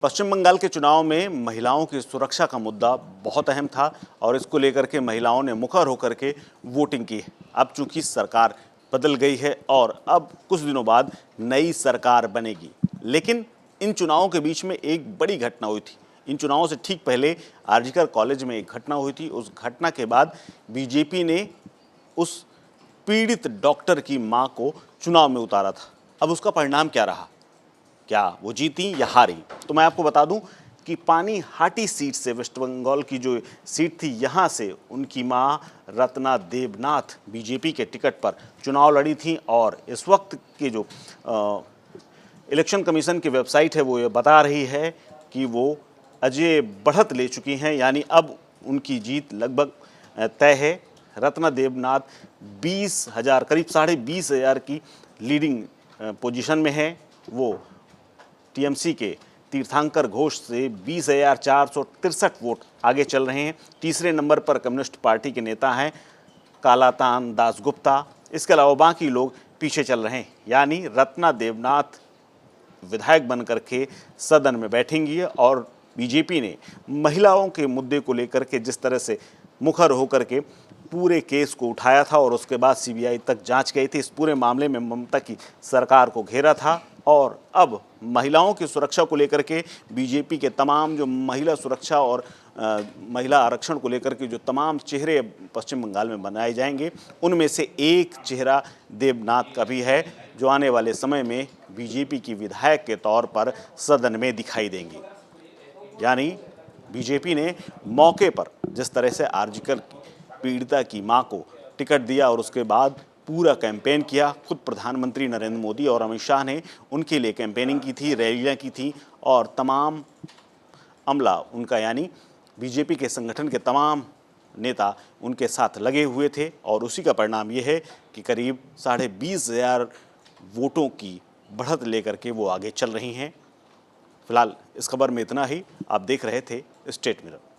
पश्चिम बंगाल के चुनाव में महिलाओं की सुरक्षा का मुद्दा बहुत अहम था और इसको लेकर के महिलाओं ने मुखर होकर के वोटिंग की है। अब चूंकि सरकार बदल गई है और अब कुछ दिनों बाद नई सरकार बनेगी, लेकिन इन चुनावों के बीच में एक बड़ी घटना हुई थी। इन चुनावों से ठीक पहले आरजीकर कॉलेज में एक घटना हुई थी। उस घटना के बाद बीजेपी ने उस पीड़ित डॉक्टर की मां को चुनाव में उतारा था। अब उसका परिणाम क्या रहा, क्या वो जीती या हारी? तो मैं आपको बता दूं कि पानीहाटी सीट से, वेस्ट बंगाल की जो सीट थी, यहाँ से उनकी मां रत्ना देवनाथ बीजेपी के टिकट पर चुनाव लड़ी थी। और इस वक्त के जो इलेक्शन कमीशन की वेबसाइट है वो ये बता रही है कि वो अजय बढ़त ले चुकी हैं, यानी अब उनकी जीत लगभग तय है। रत्ना देवनाथ 20,000, करीब 20,500 की लीडिंग पोजीशन में है। वो टीएमसी के तीर्थंकर घोष से 20,463 वोट आगे चल रहे हैं। तीसरे नंबर पर कम्युनिस्ट पार्टी के नेता हैं कालातान दासगुप्ता। इसके अलावा बाकी लोग पीछे चल रहे हैं, यानी रत्ना देवनाथ विधायक बनकर के सदन में बैठेंगी। और बीजेपी ने महिलाओं के मुद्दे को लेकर के जिस तरह से मुखर होकर के पूरे केस को उठाया था और उसके बाद सीबीआई तक जांच गई थी, इस पूरे मामले में ममता की सरकार को घेरा था। और अब महिलाओं की सुरक्षा को लेकर के बीजेपी के तमाम जो महिला सुरक्षा और महिला आरक्षण को लेकर के जो तमाम चेहरे पश्चिम बंगाल में बनाए जाएंगे, उनमें से एक चेहरा देवनाथ का भी है, जो आने वाले समय में बीजेपी की विधायक के तौर पर सदन में दिखाई देंगी। यानी बीजेपी ने मौके पर जिस तरह से आरजीकर पीड़िता की मां को टिकट दिया और उसके बाद पूरा कैंपेन किया, खुद प्रधानमंत्री नरेंद्र मोदी और अमित शाह ने उनके लिए कैंपेनिंग की थी, रैलियां की थी और तमाम अमला उनका, यानी बीजेपी के संगठन के तमाम नेता उनके साथ लगे हुए थे। और उसी का परिणाम ये है कि करीब 20,500 वोटों की बढ़त लेकर के वो आगे चल रही हैं। फिलहाल इस खबर में इतना ही। आप देख रहे थे स्टेट मिरर।